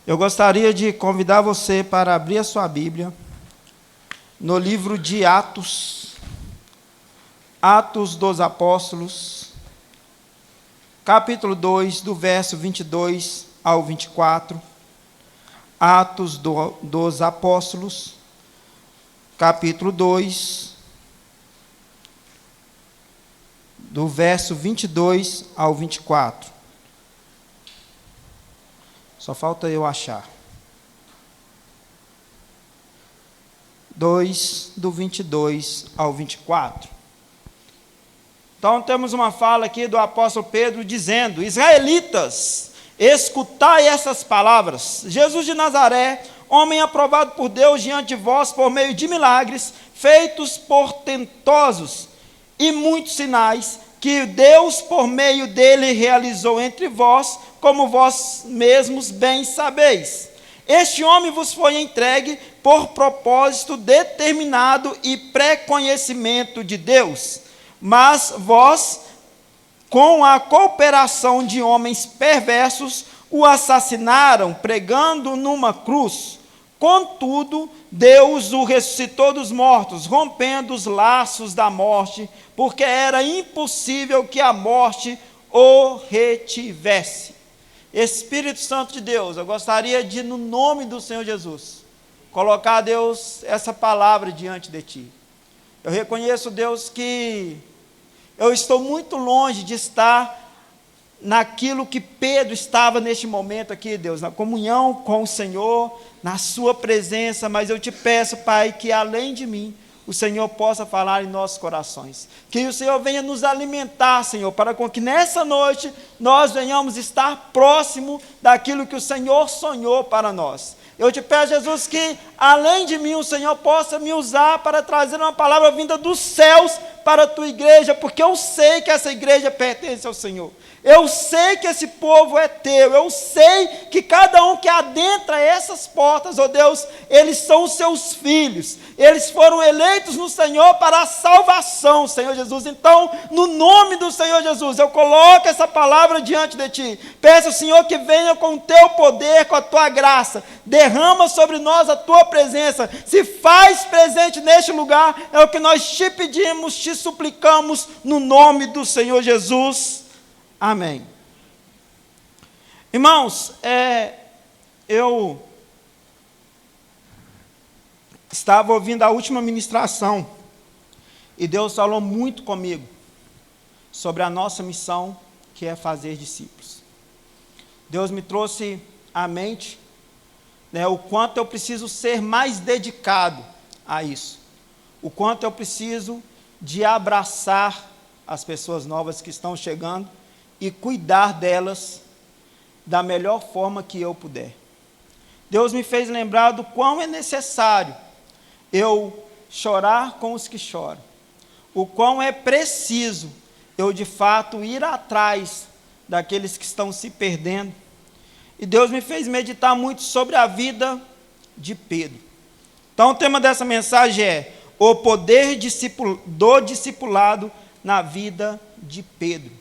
Eu gostaria de convidar você para abrir a sua Bíblia no livro de Atos, Atos dos Apóstolos, capítulo 2, do verso 22 ao 24. Atos dos Apóstolos, capítulo 2, do verso 22 ao 24. Só falta eu achar. 2, do 22 ao 24. Então, temos uma fala aqui do apóstolo Pedro dizendo: Israelitas, escutai essas palavras. Jesus de Nazaré, homem aprovado por Deus diante de vós por meio de milagres, feitos portentosos e muitos sinais, que Deus por meio dele realizou entre vós, como vós mesmos bem sabeis. Este homem vos foi entregue por propósito determinado e pré-conhecimento de Deus, mas vós, com a cooperação de homens perversos, o assassinaram, pregando numa cruz. Contudo, Deus o ressuscitou dos mortos, rompendo os laços da morte, porque era impossível que a morte o retivesse. Espírito Santo de Deus, eu gostaria de, no nome do Senhor Jesus, colocar, Deus, essa palavra diante de Ti. Eu reconheço, Deus, que eu estou muito longe de estar naquilo que Pedro estava neste momento aqui, Deus, na comunhão com o Senhor, na sua presença, mas eu te peço, Pai, que além de mim, o Senhor possa falar em nossos corações, que o Senhor venha nos alimentar, Senhor, para que nessa noite nós venhamos estar próximo daquilo que o Senhor sonhou para nós. Eu te peço, Jesus, que além de mim o Senhor possa me usar para trazer uma palavra vinda dos céus para a tua igreja, porque eu sei que essa igreja pertence ao Senhor. Eu sei que esse povo é teu, eu sei que cada um que adentra essas portas, ó Deus, eles são os seus filhos, eles foram eleitos no Senhor para a salvação, Senhor Jesus. Então, no nome do Senhor Jesus, eu coloco essa palavra diante de Ti, peço, Senhor, que venha com o Teu poder, com a Tua graça, derrama sobre nós a Tua presença, se faz presente neste lugar, é o que nós te pedimos, te suplicamos, no nome do Senhor Jesus. Amém. Irmãos, eu estava ouvindo a última ministração e Deus falou muito comigo sobre a nossa missão, que é fazer discípulos. Deus me trouxe à mente, o quanto eu preciso ser mais dedicado a isso, o quanto eu preciso de abraçar as pessoas novas que estão chegando e cuidar delas da melhor forma que eu puder. Deus me fez lembrar do quão é necessário eu chorar com os que choram, o quão é preciso eu de fato ir atrás daqueles que estão se perdendo. E Deus me fez meditar muito sobre a vida de Pedro. Então o tema dessa mensagem é o poder do discipulado na vida de Pedro.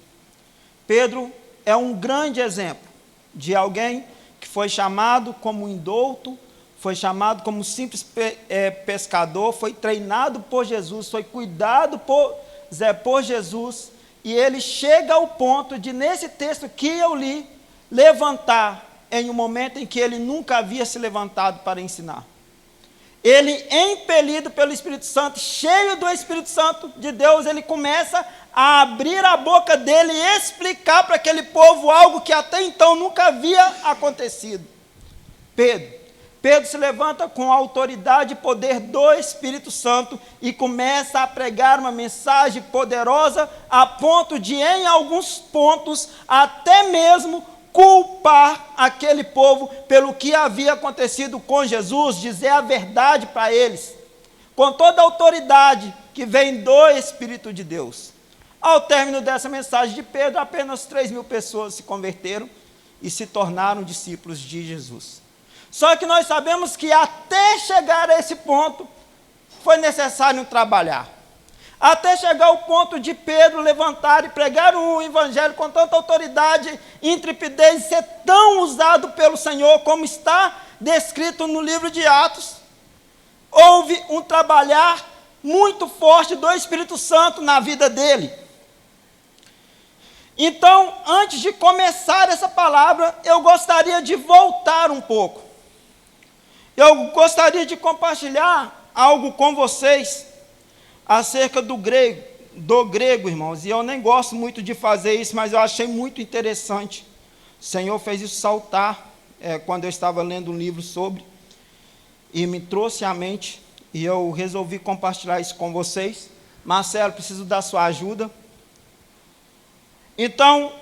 Pedro é um grande exemplo de alguém que foi chamado como indouto, foi chamado como simples pescador, foi treinado por Jesus, foi cuidado por Jesus, e ele chega ao ponto de, nesse texto que eu li, levantar em um momento em que ele nunca havia se levantado para ensinar. Ele, impelido pelo Espírito Santo, cheio do Espírito Santo de Deus, ele começa a abrir a boca dele e explicar para aquele povo algo que até então nunca havia acontecido. Pedro se levanta com a autoridade e poder do Espírito Santo e começa a pregar uma mensagem poderosa a ponto de, em alguns pontos, até mesmo culpar aquele povo pelo que havia acontecido com Jesus, dizer a verdade para eles, com toda a autoridade que vem do Espírito de Deus. Ao término dessa mensagem de Pedro, apenas 3.000 pessoas se converteram e se tornaram discípulos de Jesus. Só que nós sabemos que até chegar a esse ponto, foi necessário trabalhar. até chegar ao ponto de Pedro levantar e pregar o evangelho com tanta autoridade e intrepidez, e ser tão usado pelo Senhor, como está descrito no livro de Atos. Houve um trabalhar muito forte do Espírito Santo na vida dele. Então, antes de começar essa palavra, eu gostaria de voltar um pouco. Eu gostaria de compartilhar algo com vocês acerca do grego, irmãos. E eu nem gosto muito de fazer isso, mas eu achei muito interessante. O Senhor fez isso saltar quando eu estava lendo um livro sobre, e me trouxe à mente, e eu resolvi compartilhar isso com vocês. Marcelo, preciso da sua ajuda. Então,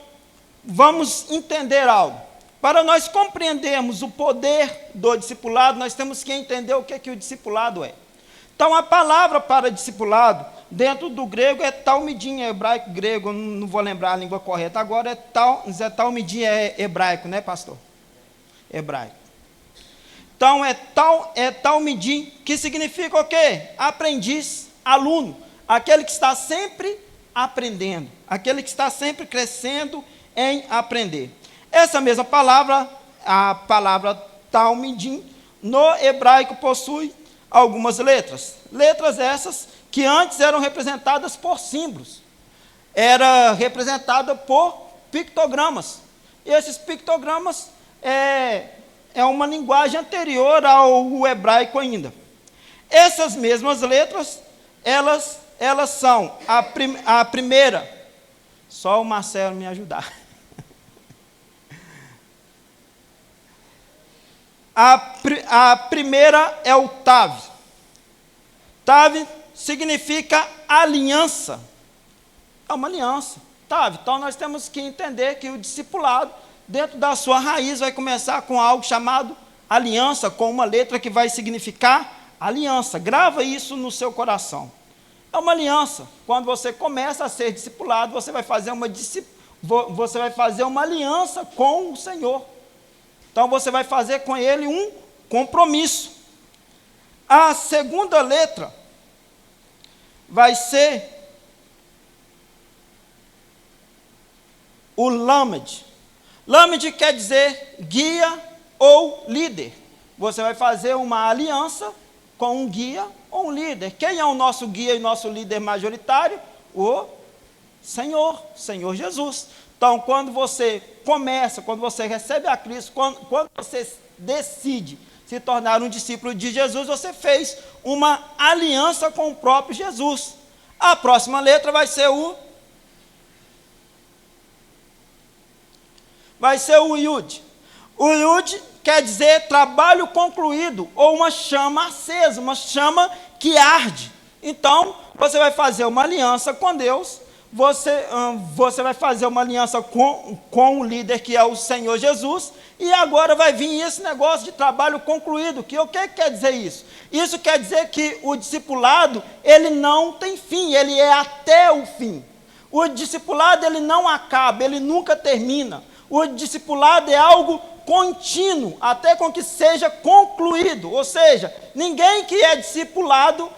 vamos entender algo. Para nós compreendermos o poder do discipulado, nós temos que entender o que o discipulado é. Então, a palavra para discipulado, dentro do grego, é talmidim, é hebraico, grego, não vou lembrar a língua correta agora, talmidim é hebraico, né, pastor? Hebraico. Então, é talmidim, que significa o quê? Aprendiz, aluno, aquele que está sempre aprendendo, aquele que está sempre crescendo em aprender. Essa mesma palavra, a palavra talmidim, no hebraico possui algumas letras. Letras essas que antes eram representadas por símbolos. Era representada por pictogramas. E esses pictogramas é uma linguagem anterior ao hebraico ainda. Essas mesmas letras, elas são a primeira. Só o Marcelo me ajudar. A primeira é o Tav. Tav significa aliança. É uma aliança. Tav. Então, nós temos que entender que o discipulado, dentro da sua raiz, vai começar com algo chamado aliança, com uma letra que vai significar aliança. Grava isso no seu coração. É uma aliança. Quando você começa a ser discipulado, você vai fazer uma aliança com o Senhor. Então, você vai fazer com Ele um compromisso. A segunda letra vai ser o Lamed. Lamed quer dizer guia ou líder. Você vai fazer uma aliança com um guia ou um líder. Quem é o nosso guia e nosso líder majoritário? O Senhor Jesus. Então, quando você começa, quando você recebe a Cristo, quando você decide se tornar um discípulo de Jesus, você fez uma aliança com o próprio Jesus. A próxima letra vai ser o Yud. O Yud quer dizer trabalho concluído, ou uma chama acesa, uma chama que arde. Então, você vai fazer uma aliança com Deus, você vai fazer uma aliança com o líder, que é o Senhor Jesus, e agora vai vir esse negócio de trabalho concluído. O que quer dizer isso? Isso quer dizer que o discipulado, ele não tem fim, ele é até o fim. O discipulado, ele não acaba, ele nunca termina. O discipulado é algo contínuo, até com que seja concluído. Ou seja, ninguém que é discipulado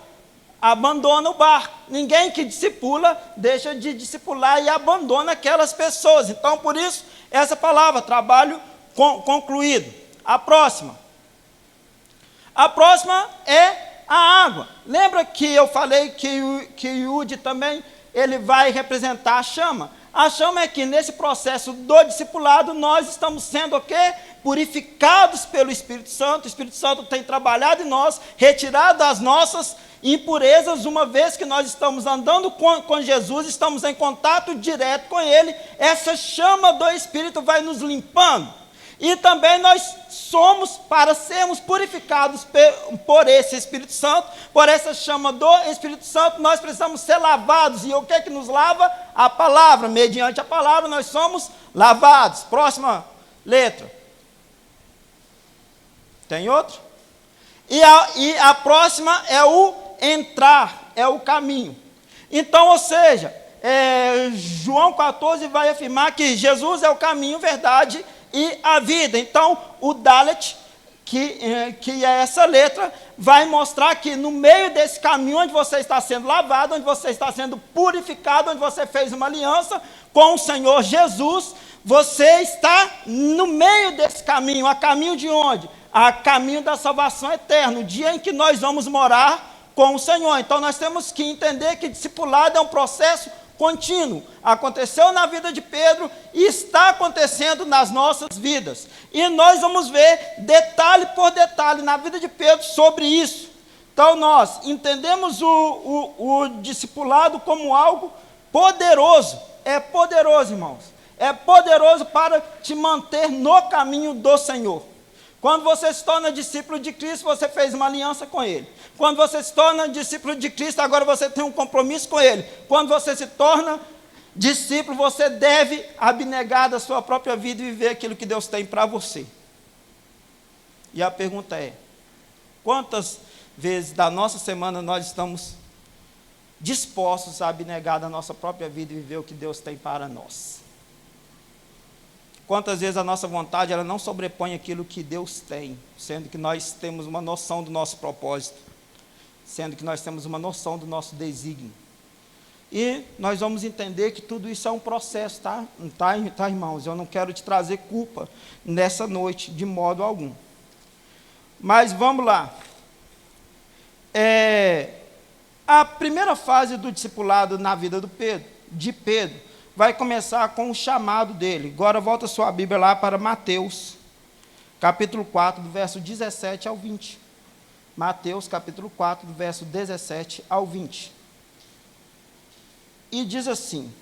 abandona o barco. Ninguém que discipula deixa de discipular e abandona aquelas pessoas. Então, por isso, essa palavra, trabalho concluído. A próxima é a água. Lembra que eu falei que o Yud também, ele vai representar a chama? A chama é que nesse processo do discipulado, nós estamos sendo o quê? Purificados pelo Espírito Santo. O Espírito Santo tem trabalhado em nós, retirado as nossas impurezas, uma vez que nós estamos andando com Jesus, estamos em contato direto com Ele, essa chama do Espírito vai nos limpando. E também nós somos, para sermos purificados por esse Espírito Santo, por essa chama do Espírito Santo, nós precisamos ser lavados. E o que é que nos lava? A palavra. Mediante a palavra nós somos lavados. Próxima letra. Tem outro? E a próxima é o entrar, é o caminho. Então, ou seja, João 14 vai afirmar que Jesus é o caminho, verdade e a vida. Então, o Dalet que essa letra vai mostrar que no meio desse caminho, onde você está sendo lavado, onde você está sendo purificado, onde você fez uma aliança com o Senhor Jesus, você está no meio desse caminho. A caminho de onde? A caminho da salvação eterna, o dia em que nós vamos morar com o Senhor. Então nós temos que entender que discipulado é um processo contínuo. Aconteceu na vida de Pedro e está acontecendo nas nossas vidas. E nós vamos ver detalhe por detalhe na vida de Pedro sobre isso. Então nós entendemos o discipulado como algo poderoso. É poderoso, irmãos. É poderoso para te manter no caminho do Senhor. Quando você se torna discípulo de Cristo, você fez uma aliança com Ele. Quando você se torna discípulo de Cristo, agora você tem um compromisso com Ele. Quando você se torna discípulo, você deve abnegar da sua própria vida e viver aquilo que Deus tem para você. E a pergunta é, quantas vezes da nossa semana nós estamos dispostos a abnegar da nossa própria vida e viver o que Deus tem para nós? Quantas vezes a nossa vontade ela não sobrepõe aquilo que Deus tem, sendo que nós temos uma noção do nosso propósito, sendo que nós temos uma noção do nosso desígnio. E nós vamos entender que tudo isso é um processo, tá, irmãos? Eu não quero te trazer culpa nessa noite, de modo algum. Mas vamos lá. A primeira fase do discipulado na vida de Pedro, vai começar com o chamado dele. Agora volta a sua Bíblia lá para Mateus, capítulo 4, do verso 17 ao 20. Mateus, capítulo 4, do verso 17 ao 20. E diz assim: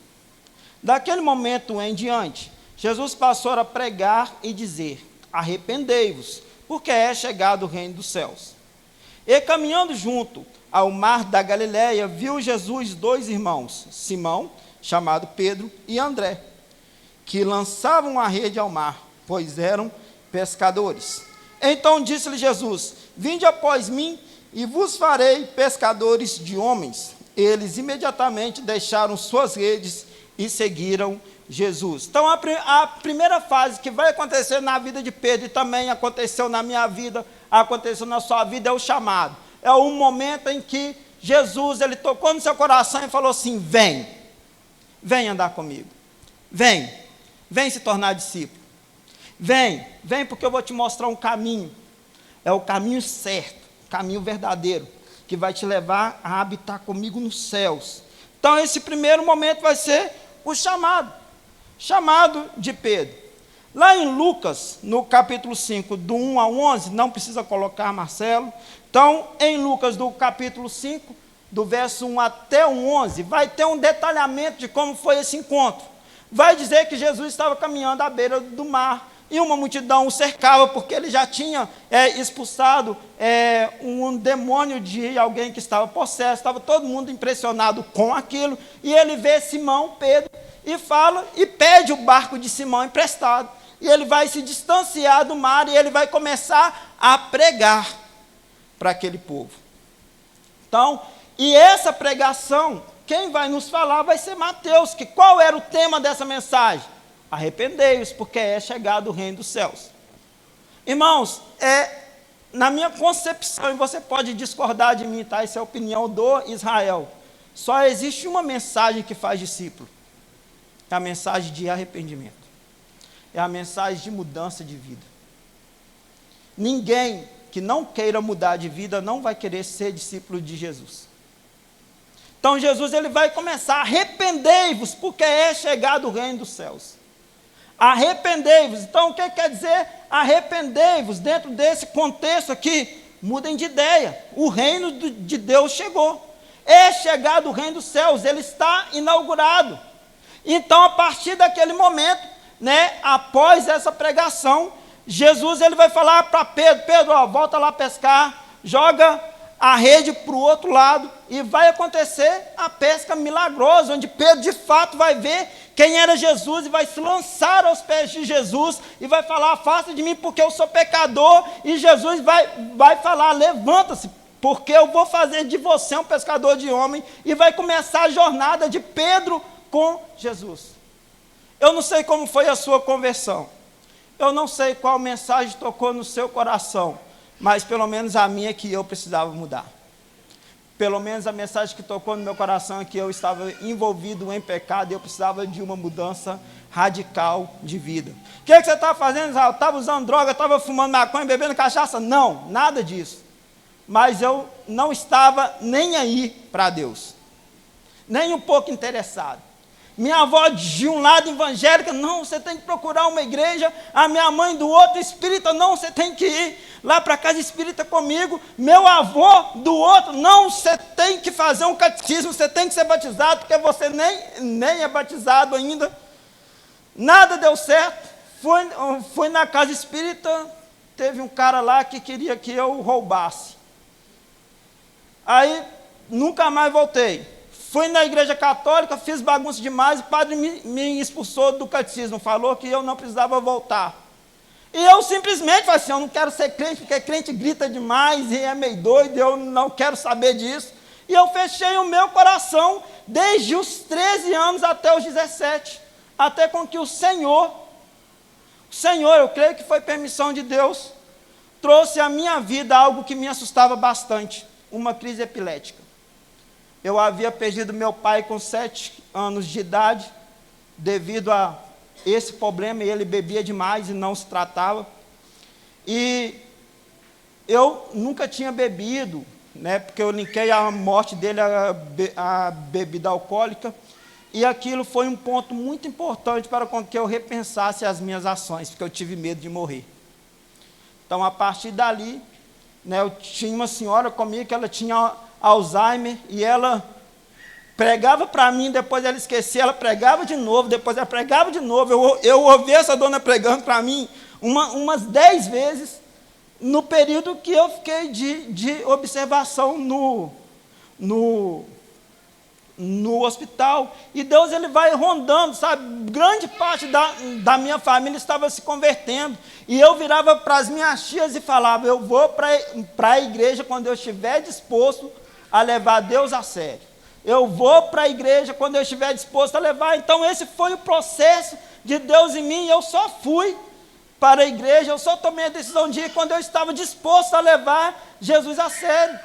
daquele momento em diante, Jesus passou a pregar e dizer: arrependei-vos, porque é chegado o reino dos céus. E caminhando junto ao mar da Galileia, viu Jesus dois irmãos, Simão, chamado Pedro, e André, que lançavam a rede ao mar, pois eram pescadores. Então disse-lhe Jesus: vinde após mim, e vos farei pescadores de homens. Eles imediatamente deixaram suas redes e seguiram Jesus. Então a primeira fase que vai acontecer na vida de Pedro, e também aconteceu na minha vida, aconteceu na sua vida, é o chamado. É o momento em que Jesus, ele tocou no seu coração e falou assim: vem andar comigo, vem se tornar discípulo, vem porque eu vou te mostrar um caminho, é o caminho certo, o caminho verdadeiro, que vai te levar a habitar comigo nos céus. Então esse primeiro momento vai ser o chamado de Pedro. Lá em Lucas, no capítulo 5, do 1 ao 11, não precisa colocar, Marcelo. Então em Lucas, do capítulo 5, do verso 1 até o 11, vai ter um detalhamento de como foi esse encontro. Vai dizer que Jesus estava caminhando à beira do mar, e uma multidão o cercava, porque ele já tinha expulsado um demônio de alguém que estava possesso, estava todo mundo impressionado com aquilo, e ele vê Simão, Pedro, e fala, e pede o barco de Simão emprestado, e ele vai se distanciar do mar, e ele vai começar a pregar para aquele povo. Então, e essa pregação, quem vai nos falar vai ser Mateus, que qual era o tema dessa mensagem? Arrependei-vos, porque é chegado o reino dos céus. Irmãos, na minha concepção, e você pode discordar de mim, tá? Essa é a opinião do Israel. Só existe uma mensagem que faz discípulo. É a mensagem de arrependimento. É a mensagem de mudança de vida. Ninguém que não queira mudar de vida não vai querer ser discípulo de Jesus. Então Jesus ele vai começar: arrependei-vos, porque é chegado o reino dos céus. Arrependei-vos. Então o que quer dizer arrependei-vos? Dentro desse contexto aqui, mudem de ideia. O reino de Deus chegou. É chegado o reino dos céus, ele está inaugurado. Então a partir daquele momento, após essa pregação, Jesus ele vai falar para Pedro, volta lá pescar, joga a rede para o outro lado, e vai acontecer a pesca milagrosa, onde Pedro de fato vai ver quem era Jesus, e vai se lançar aos pés de Jesus, e vai falar: afasta de mim, porque eu sou pecador, e Jesus vai falar: levanta-se, porque eu vou fazer de você um pescador de homem, e vai começar a jornada de Pedro com Jesus. Eu não sei como foi a sua conversão, Eu não sei qual mensagem tocou no seu coração, mas pelo menos a minha é que eu precisava mudar. Pelo menos a mensagem que tocou no meu coração é que eu estava envolvido em pecado e eu precisava de uma mudança radical de vida. O que você estava fazendo, Israel? Estava usando droga, estava fumando maconha, bebendo cachaça? Não, nada disso. Mas eu não estava nem aí para Deus, nem um pouco interessado. Minha avó de um lado evangélica, não, você tem que procurar uma igreja. A minha mãe do outro espírita, não, você tem que ir lá para a casa espírita comigo. Meu avô do outro, não, você tem que fazer um catecismo, você tem que ser batizado, porque você nem é batizado ainda. Nada deu certo. Fui na casa espírita, teve um cara lá que queria que eu roubasse. Aí, nunca mais voltei. Fui na igreja católica, fiz bagunça demais, o padre me expulsou do catecismo, falou que eu não precisava voltar. E eu simplesmente falei assim, eu não quero ser crente, porque crente grita demais e é meio doido, eu não quero saber disso. E eu fechei o meu coração desde os 13 anos até os 17, até com que o Senhor, eu creio que foi permissão de Deus, trouxe à minha vida algo que me assustava bastante, uma crise epilética. Eu havia perdido meu pai com 7 anos de idade, devido a esse problema, e ele bebia demais e não se tratava. E eu nunca tinha bebido, né, porque eu linkei a morte dele à bebida alcoólica, e aquilo foi um ponto muito importante para com que eu repensasse as minhas ações, porque eu tive medo de morrer. Então, a partir dali, né, eu tinha uma senhora comigo que ela tinha Alzheimer, e ela pregava para mim, depois ela esquecia, ela pregava de novo, depois ela pregava de novo, eu ouvi essa dona pregando para mim umas 10 vezes, no período que eu fiquei de observação no hospital, e Deus ele vai rondando, sabe, grande parte da minha família estava se convertendo, e eu virava para as minhas tias e falava, eu vou para a igreja quando eu estiver disposto a levar Deus a sério. Eu vou para a igreja quando eu estiver disposto a levar. Então esse foi o processo de Deus em mim. Eu só fui para a igreja, eu só tomei a decisão de ir quando eu estava disposto a levar Jesus a sério.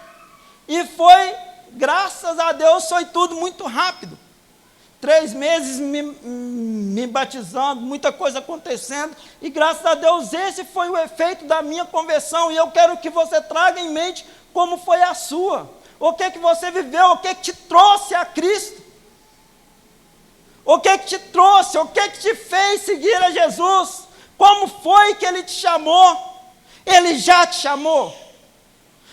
E foi, graças a Deus, foi tudo muito rápido. 3 meses me batizando, muita coisa acontecendo, e graças a Deus esse foi o efeito da minha conversão, e eu quero que você traga em mente como foi a sua. O que você viveu, o que te trouxe a Cristo? O que te trouxe, o que te fez seguir a Jesus? Como foi que Ele te chamou? Ele já te chamou.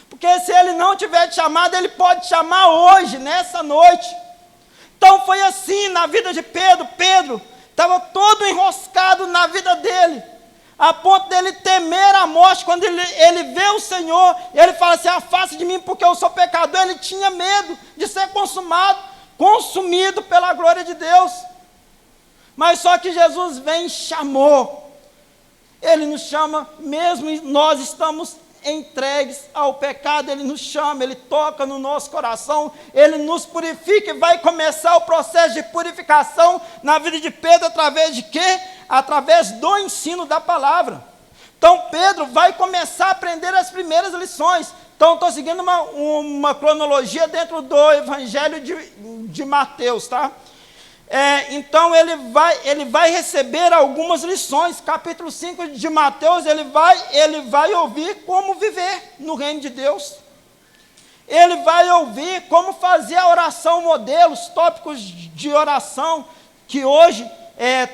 Porque se Ele não tiver te chamado, Ele pode te chamar hoje, nessa noite. Então foi assim na vida de Pedro. Pedro estava todo enroscado na vida dele, a ponto dele temer a morte. Quando ele vê o Senhor, ele fala assim, afasta de mim porque eu sou pecador. Ele tinha medo de ser consumido pela glória de Deus. Mas só que Jesus vem e chamou. Ele nos chama, mesmo nós estamos entregues ao pecado, Ele nos chama, Ele toca no nosso coração, Ele nos purifica, e vai começar o processo de purificação na vida de Pedro, através de quê? Através do ensino da palavra. Então Pedro vai começar a aprender as primeiras lições. Então estou seguindo uma cronologia dentro do Evangelho de Mateus, tá? Então ele vai receber algumas lições. Capítulo 5 de Mateus, ele vai ouvir como viver no reino de Deus. Ele vai ouvir como fazer a oração modelo, os tópicos de oração, que hoje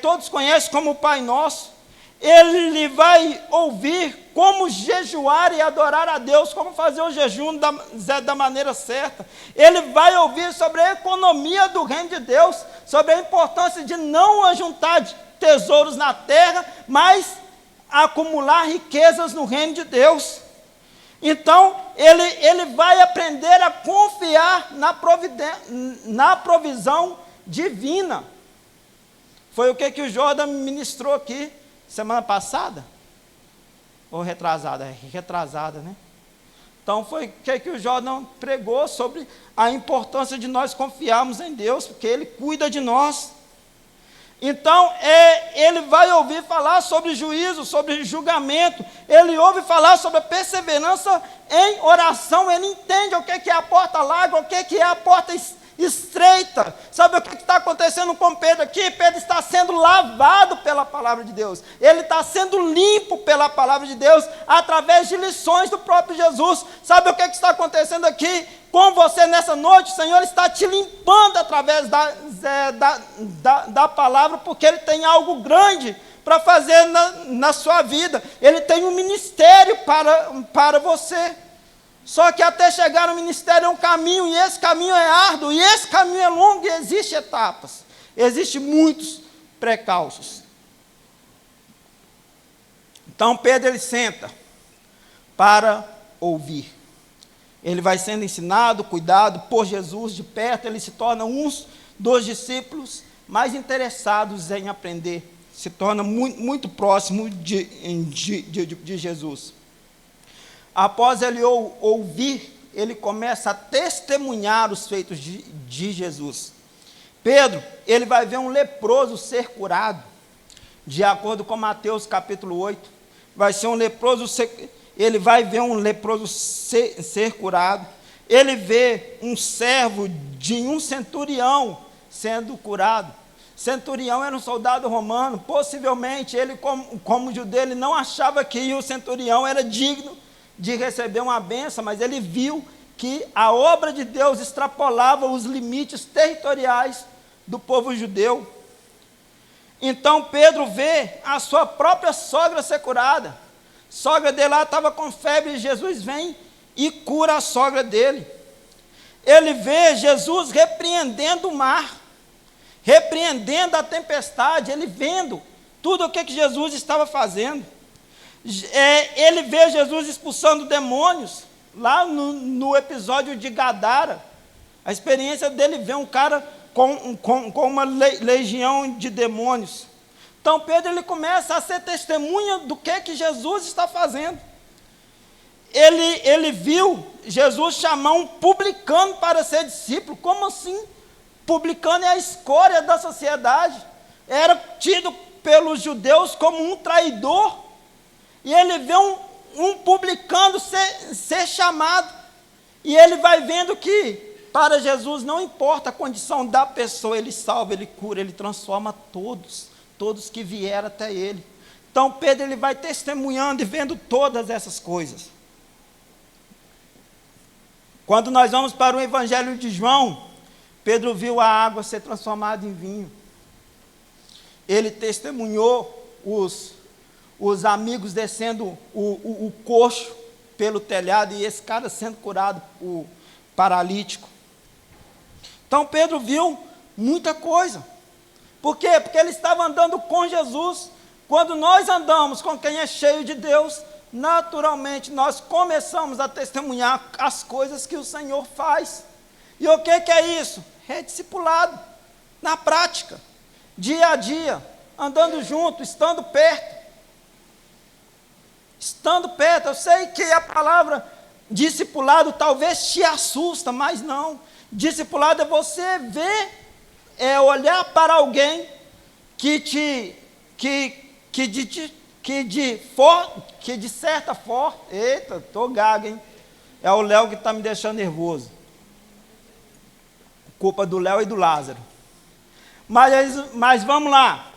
todos conhecem como o Pai Nosso. Ele vai ouvir como jejuar e adorar a Deus, como fazer o jejum da maneira certa. Ele vai ouvir sobre a economia do reino de Deus, sobre a importância de não ajuntar tesouros na terra, mas acumular riquezas no reino de Deus. Então, ele vai aprender a confiar na provisão divina. Foi o que o Jordan ministrou aqui semana passada? Ou retrasada? Retrasada, né? Então foi o que o Jordan pregou sobre a importância de nós confiarmos em Deus, porque Ele cuida de nós. Então, ele vai ouvir falar sobre juízo, sobre julgamento, ele ouve falar sobre a perseverança em oração, ele entende o que é a porta larga, o que é a porta estreita. Sabe o que está acontecendo com Pedro aqui? Pedro está sendo lavado pela palavra de Deus, ele está sendo limpo pela palavra de Deus, através de lições do próprio Jesus. Sabe o que está acontecendo aqui com você nessa noite? O Senhor está te limpando através da palavra, porque Ele tem algo grande para fazer na sua vida. Ele tem um ministério para você. Só que até chegar no ministério é um caminho, e esse caminho é árduo, e esse caminho é longo, e existem etapas, existem muitos precalços. Então Pedro, ele senta para ouvir. Ele vai sendo ensinado, cuidado por Jesus de perto, ele se torna um dos discípulos mais interessados em aprender, se torna muito, muito próximo de Jesus. Após ele ouvir, ele começa a testemunhar os feitos de Jesus. Pedro, ele vai ver um leproso ser curado, de acordo com Mateus capítulo 8, vai ser um leproso ele vai ver um leproso ser curado, ele vê um servo de um centurião sendo curado. Centurião era um soldado romano, possivelmente ele, como judeu, ele não achava que o centurião era digno de receber uma bênção, mas ele viu que a obra de Deus extrapolava os limites territoriais do povo judeu. Então Pedro vê a sua própria sogra ser curada. A sogra dele lá estava com febre, e Jesus vem e cura a sogra dele. Ele vê Jesus repreendendo o mar, repreendendo a tempestade, ele vendo tudo o que Jesus estava fazendo. Ele vê Jesus expulsando demônios, lá no episódio de Gadara. A experiência dele ver um cara com uma legião de demônios. Então Pedro, ele começa a ser testemunha do que Jesus está fazendo. Ele viu Jesus chamar um publicano para ser discípulo. Como assim? Publicano é a escória da sociedade, era tido pelos judeus como um traidor. E ele vê um publicano ser chamado, e ele vai vendo que para Jesus não importa a condição da pessoa, ele salva, ele cura, ele transforma todos que vieram até ele. Então Pedro, ele vai testemunhando e vendo todas essas coisas. Quando nós vamos para o Evangelho de João, Pedro viu a água ser transformada em vinho. Ele testemunhou os amigos descendo o coxo pelo telhado, e esse cara sendo curado, o paralítico. Então Pedro viu muita coisa. Por quê? Porque ele estava andando com Jesus. Quando nós andamos com quem é cheio de Deus, naturalmente nós começamos a testemunhar as coisas que o Senhor faz. E o que é isso? É discipulado, na prática, dia a dia, andando junto, estando perto. Estando perto. Eu sei que a palavra discipulado talvez te assusta, mas não. Discipulado é você ver, olhar para alguém que de certa forma, eita, estou gago, hein? É o Léo que está me deixando nervoso. Culpa do Léo e do Lázaro. Mas vamos lá.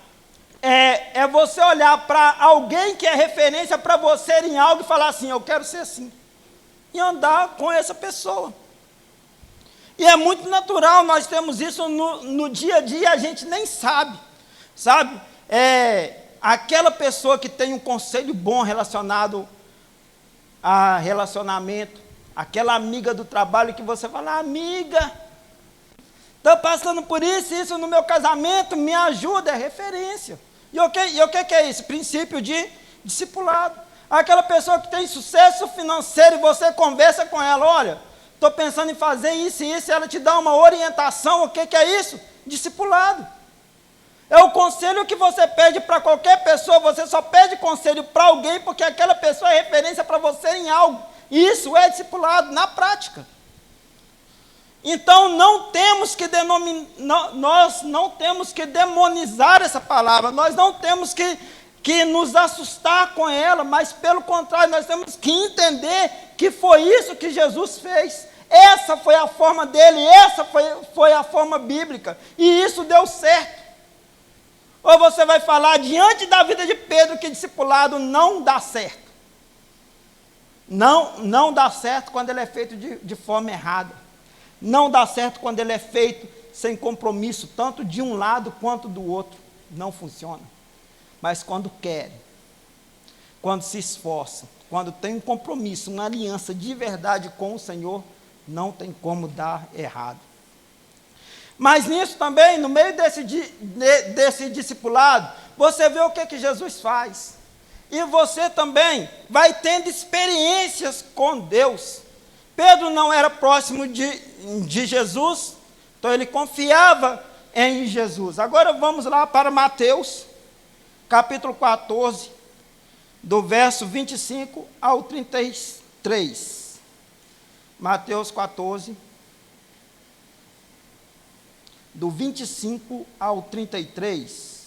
É você olhar para alguém que é referência para você em algo e falar assim, eu quero ser assim. E andar com essa pessoa. E é muito natural, nós temos isso no dia a dia, a gente nem sabe. Sabe? Aquela pessoa que tem um conselho bom relacionado a relacionamento, aquela amiga do trabalho que você fala, amiga, estou passando por isso no meu casamento, me ajuda, é referência. E o que é isso? Princípio de discipulado. Aquela pessoa que tem sucesso financeiro e você conversa com ela, olha, estou pensando em fazer isso e isso, e ela te dá uma orientação, o que é isso? Discipulado. É o conselho que você pede para qualquer pessoa, você só pede conselho para alguém porque aquela pessoa é referência para você em algo. Isso é discipulado na prática. Então nós não temos que demonizar essa palavra, nós não temos que nos assustar com ela, mas pelo contrário, nós temos que entender que foi isso que Jesus fez. Essa foi a forma dele, essa foi a forma bíblica, e isso deu certo. Ou você vai falar diante da vida de Pedro que discipulado não dá certo. Não dá certo quando ele é feito de forma errada. Não dá certo quando ele é feito sem compromisso, tanto de um lado quanto do outro. Não funciona. Mas quando querem, quando se esforçam, quando tem um compromisso, uma aliança de verdade com o Senhor, não tem como dar errado. Mas nisso também, no meio desse discipulado, você vê o que Jesus faz. E você também vai tendo experiências com Deus. Pedro não era próximo de Jesus, então ele confiava em Jesus. Agora vamos lá para Mateus, capítulo 14, do verso 25 ao 33. Mateus 14, do 25 ao 33.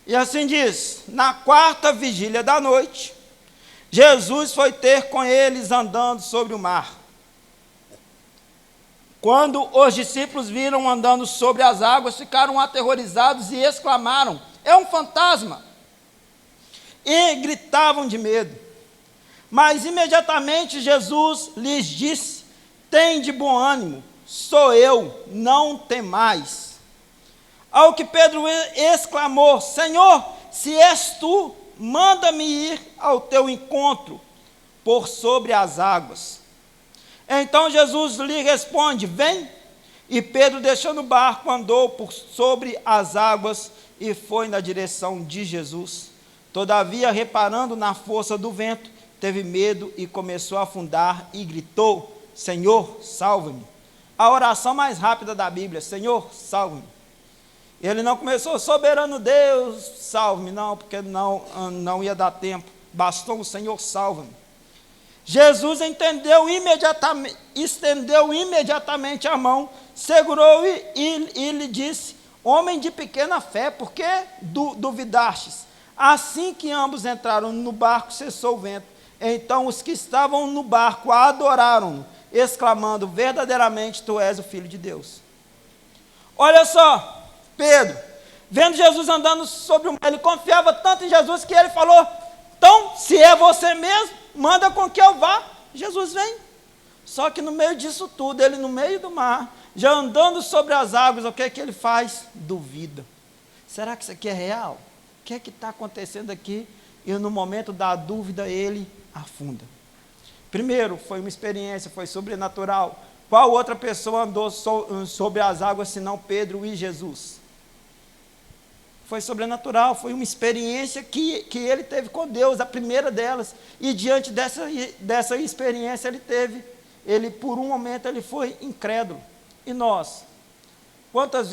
E assim diz: na quarta vigília da noite, Jesus foi ter com eles andando sobre o mar. Quando os discípulos viram andando sobre as águas, ficaram aterrorizados e exclamaram: é um fantasma! E gritavam de medo. Mas imediatamente Jesus lhes disse: tende bom ânimo, sou eu, não temais. Ao que Pedro exclamou: Senhor, se és tu, manda-me ir ao teu encontro por sobre as águas. Então Jesus lhe responde: vem. E Pedro, deixando o barco, andou por sobre as águas e foi na direção de Jesus. Todavia, reparando na força do vento, teve medo e começou a afundar e gritou: Senhor, salva-me. A oração mais rápida da Bíblia: Senhor, salva-me. Ele não começou: soberano Deus, salve-me, não, porque não ia dar tempo. Bastou o Senhor, salva-me. Jesus estendeu imediatamente a mão, segurou e lhe disse: homem de pequena fé, por que duvidastes? Assim que ambos entraram no barco, cessou o vento. Então os que estavam no barco adoraram-no, exclamando: verdadeiramente tu és o Filho de Deus. Olha só, Pedro, vendo Jesus andando sobre o mar, ele confiava tanto em Jesus que ele falou: então, se é você mesmo, manda com que eu vá. Jesus vem. Só que no meio disso tudo, ele no meio do mar, já andando sobre as águas, o que é que ele faz? Duvida. Será que isso aqui é real? O que é que está acontecendo aqui? E no momento da dúvida, ele afunda. Primeiro, foi uma experiência, foi sobrenatural. Qual outra pessoa andou sobre as águas, senão Pedro e Jesus? Foi sobrenatural, foi uma experiência que ele teve com Deus, a primeira delas. E diante dessa experiência por um momento, ele foi incrédulo. E nós? Quantas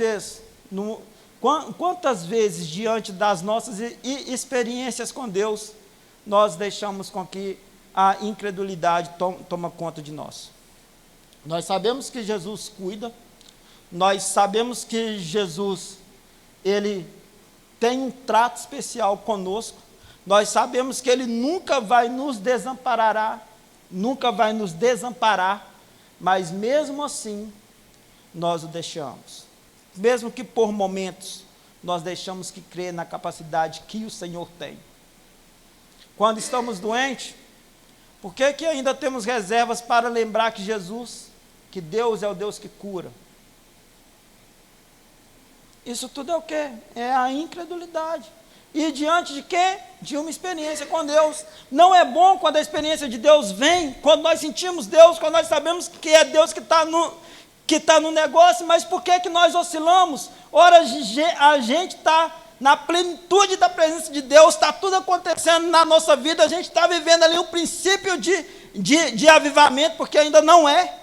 vezes diante das nossas experiências com Deus, nós deixamos com que a incredulidade toma conta de nós? Nós sabemos que Jesus cuida, nós sabemos que Jesus, ele tem um trato especial conosco, nós sabemos que ele nunca vai nos desamparar, mas mesmo assim, nós o deixamos. Mesmo que por momentos, nós deixamos que crer na capacidade que o Senhor tem. Quando estamos doentes, por que ainda temos reservas para lembrar que que Deus é o Deus que cura? Isso tudo é o quê? É a incredulidade. E diante de quê? De uma experiência com Deus. Não é bom quando a experiência de Deus vem, quando nós sentimos Deus, quando nós sabemos que é Deus que está no negócio, mas por que nós oscilamos? Ora, a gente está na plenitude da presença de Deus, está tudo acontecendo na nossa vida, a gente está vivendo ali um princípio de avivamento, porque ainda não é,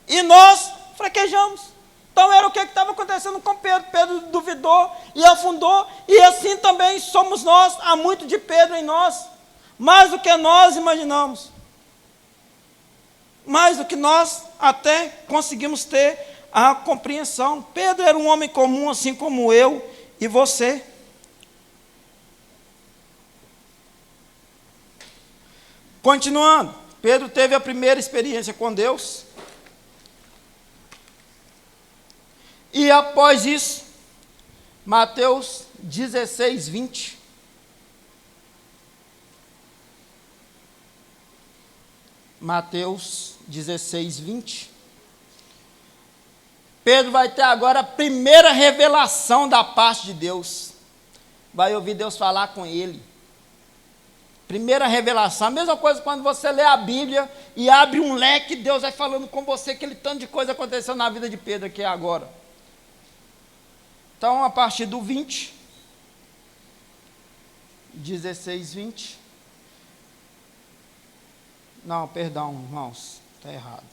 e nós fraquejamos. Então era o que estava acontecendo com Pedro. Pedro duvidou e afundou, e assim também somos nós, há muito de Pedro em nós. mais do que nós imaginamos, mais do que nós até conseguimos ter a compreensão. Pedro era um homem comum, assim como eu e você. Continuando, Pedro teve a primeira experiência com Deus, e após isso, Mateus 16, 20. Mateus 16, 20. Pedro vai ter agora a primeira revelação da parte de Deus. Vai ouvir Deus falar com ele. Primeira revelação. A mesma coisa quando você lê a Bíblia e abre um leque, Deus vai falando com você, aquele tanto de coisa aconteceu na vida de Pedro aqui agora. Então, a partir do 20, 16, 20. Não, perdão, irmãos, está errado.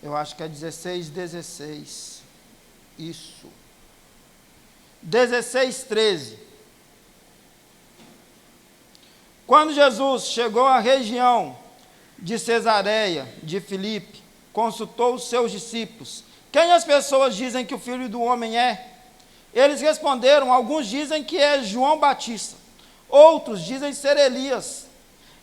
Eu acho que é 16, 16. Isso. 16, 13. Quando Jesus chegou à região de Cesareia de Filipe, consultou os seus discípulos: quem as pessoas dizem que o Filho do Homem é? Eles responderam: alguns dizem que é João Batista, outros dizem ser Elias,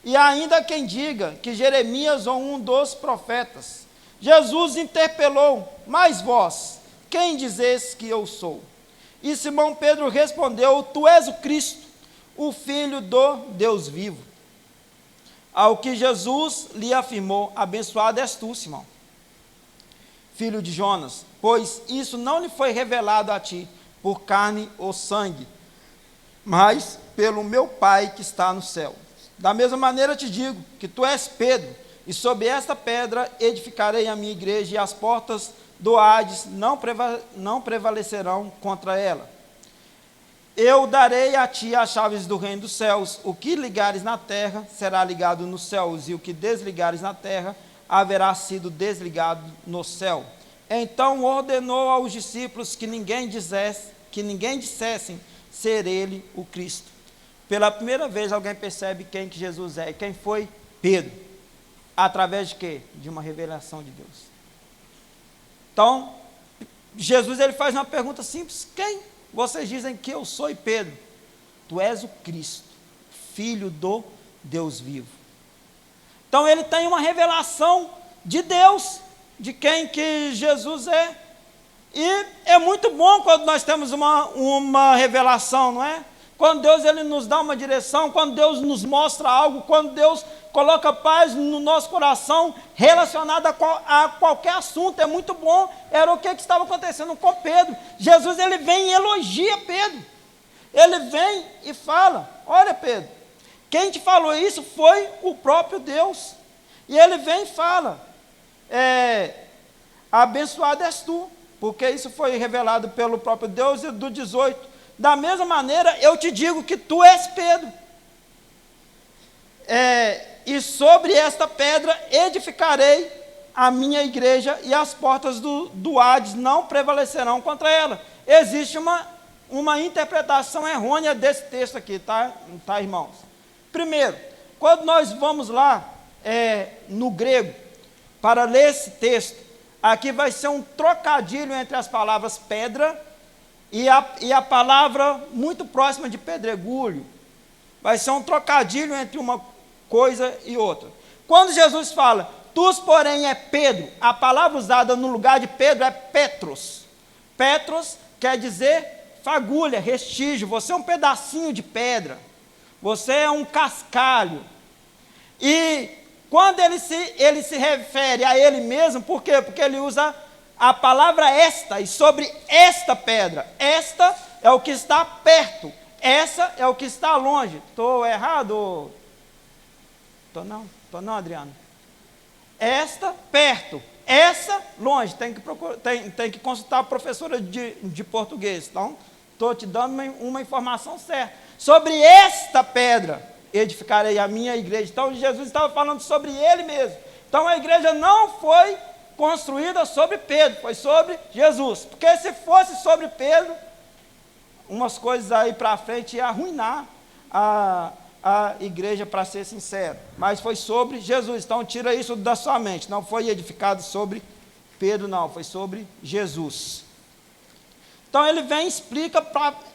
e ainda quem diga que Jeremias ou um dos profetas. Jesus interpelou: mas vós, quem dizes que eu sou? E Simão Pedro respondeu: tu és o Cristo, o Filho do Deus vivo. Ao que Jesus lhe afirmou: abençoado és tu, Simão, filho de Jonas, pois isso não lhe foi revelado a ti por carne ou sangue, mas pelo meu Pai que está no céu. Da mesma maneira te digo que tu és Pedro, e sobre esta pedra edificarei a minha igreja, e as portas do Hades não prevalecerão contra ela. Eu darei a ti as chaves do reino dos céus. O que ligares na terra será ligado nos céus, e o que desligares na terra haverá sido desligado no céu. Então ordenou aos discípulos que ninguém dissessem ser ele o Cristo. Pela primeira vez alguém percebe quem que Jesus é. E quem foi? Pedro. Através de quê? De uma revelação de Deus. Então, Jesus ele faz uma pergunta simples: quem vocês dizem que eu sou? E Pedro: tu és o Cristo, Filho do Deus vivo. Então ele tem uma revelação de Deus, de quem que Jesus é. E é muito bom quando nós temos uma revelação, não é? Quando Deus ele nos dá uma direção, quando Deus nos mostra algo, quando Deus coloca paz no nosso coração, relacionado a qualquer assunto, é muito bom. Era o que estava acontecendo com Pedro. Jesus ele vem e elogia Pedro. Ele vem e fala: olha, Pedro, quem te falou isso foi o próprio Deus. E ele vem e fala: abençoado és tu, porque isso foi revelado pelo próprio Deus. E do 18, da mesma maneira eu te digo que tu és Pedro, e sobre esta pedra edificarei a minha igreja, e as portas do Hades não prevalecerão contra ela. Existe uma interpretação errônea desse texto aqui, tá, irmãos? Primeiro, quando nós vamos lá no grego para ler esse texto, aqui vai ser um trocadilho entre as palavras pedra e a palavra muito próxima de pedregulho. Vai ser um trocadilho entre uma coisa e outra. Quando Jesus fala: tu, porém, é Pedro, a palavra usada no lugar de Pedro é Petros. Petros quer dizer fagulha, restígio. Você é um pedacinho de pedra, você é um cascalho. E quando ele se refere a ele mesmo, por quê? Porque ele usa a palavra esta, e sobre esta pedra. Esta é o que está perto, essa é o que está longe. Estou errado? Estou não, Adriano. Esta perto, essa longe. Tem que consultar a professora de português. Então, estou te dando uma informação certa. Sobre esta pedra edificarei a minha igreja. Então Jesus estava falando sobre ele mesmo. Então a igreja não foi construída sobre Pedro, foi sobre Jesus. Porque se fosse sobre Pedro, umas coisas aí para frente ia arruinar a igreja, para ser sincero. Mas foi sobre Jesus. Então tira isso da sua mente. Não foi edificado sobre Pedro, não. Foi sobre Jesus. Então ele vem e explica,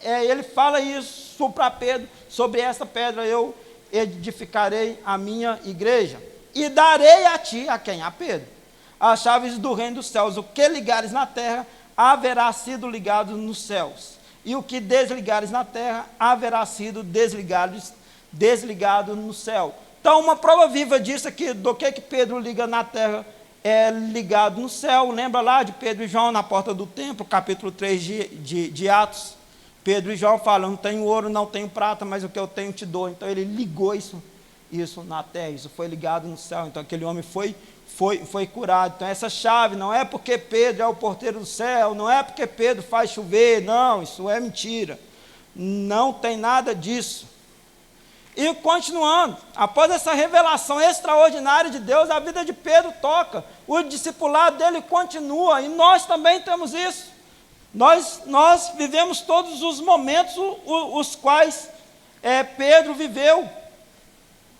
ele fala isso para Pedro, sobre essa pedra eu edificarei a minha igreja, e darei a ti, a quem? A Pedro, as chaves do reino dos céus. O que ligares na terra, haverá sido ligado nos céus, e o que desligares na terra, haverá sido desligado no céu. Então uma prova viva disso aqui, do que Pedro liga na terra, é ligado no céu. Lembra lá de Pedro e João na porta do templo, capítulo 3 de Atos? Pedro e João falam, não tenho ouro, não tenho prata, mas o que eu tenho te dou. Então ele ligou isso na terra, isso foi ligado no céu. Então aquele homem foi curado. Então essa chave não é porque Pedro é o porteiro do céu, não é porque Pedro faz chover, não, isso é mentira. Não tem nada disso. E continuando, após essa revelação extraordinária de Deus, a vida de Pedro toca, o discipulado dele continua, e nós também temos isso. Nós vivemos todos os momentos os quais Pedro viveu,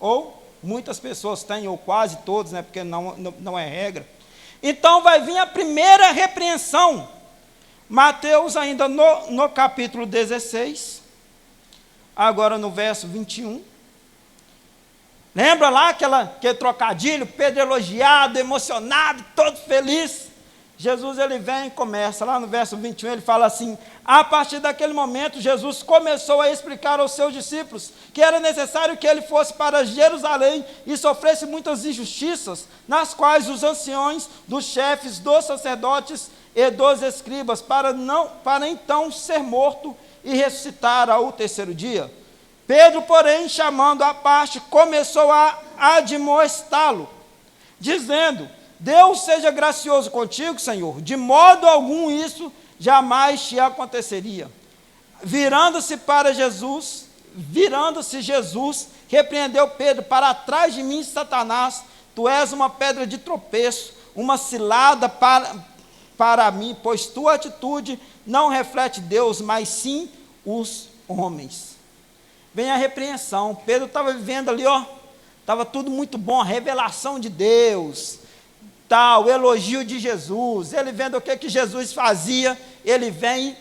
ou muitas pessoas têm, ou quase todos, né, porque não é regra. Então vai vir a primeira repreensão, Mateus ainda no capítulo 16, agora no verso 21, lembra lá aquele trocadilho, Pedro elogiado, emocionado, todo feliz. Jesus ele vem e começa, lá no verso 21, ele fala assim, a partir daquele momento, Jesus começou a explicar aos seus discípulos que era necessário que ele fosse para Jerusalém e sofresse muitas injustiças, nas quais os anciões, dos chefes, dos sacerdotes e dos escribas, para então ser morto e ressuscitar ao terceiro dia. Pedro, porém, chamando à parte, começou a admoestá-lo, dizendo, Deus seja gracioso contigo, Senhor, de modo algum isso jamais te aconteceria. Virando-se Jesus, repreendeu Pedro, para trás de mim, Satanás, tu és uma pedra de tropeço, uma cilada para mim, pois tua atitude não reflete Deus, mas sim os homens. Vem a repreensão. Pedro estava vivendo ali, estava tudo muito bom, a revelação de Deus, o elogio de Jesus, ele vendo o que Jesus fazia, ele vem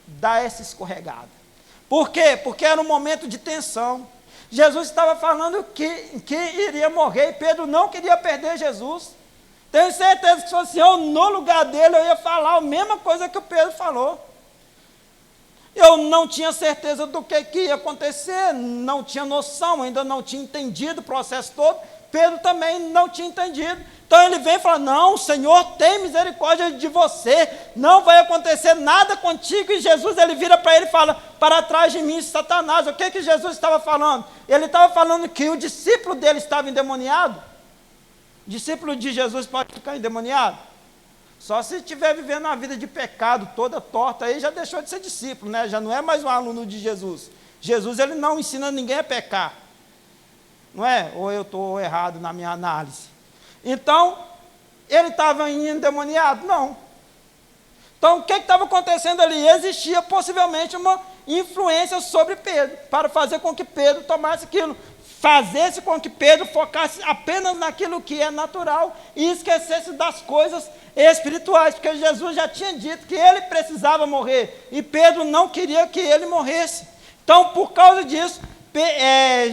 dar essa escorregada. Por quê? Porque era um momento de tensão. Jesus estava falando que iria morrer, e Pedro não queria perder Jesus. Tenho certeza que se fosse eu no lugar dele, eu ia falar a mesma coisa que o Pedro falou. Eu não tinha certeza do que ia acontecer, não tinha noção, ainda não tinha entendido o processo todo. Pedro também não tinha entendido. Então ele vem e fala, não, o Senhor tem misericórdia de você, não vai acontecer nada contigo. E Jesus ele vira para ele e fala, para trás de mim, Satanás. O que Jesus estava falando? Ele estava falando que o discípulo dele estava endemoniado. O discípulo de Jesus pode ficar endemoniado? Só se estiver vivendo uma vida de pecado toda torta, aí já deixou de ser discípulo, né? Já não é mais um aluno de Jesus. Jesus ele não ensina ninguém a pecar. Não é? Ou eu estou errado na minha análise. Então, ele estava endemoniado? Não. Então, o que estava acontecendo ali? Existia possivelmente uma influência sobre Pedro, para fazer com que Pedro tomasse aquilo, fazesse com que Pedro focasse apenas naquilo que é natural e esquecesse das coisas espirituais, porque Jesus já tinha dito que ele precisava morrer, e Pedro não queria que ele morresse. Então, por causa disso,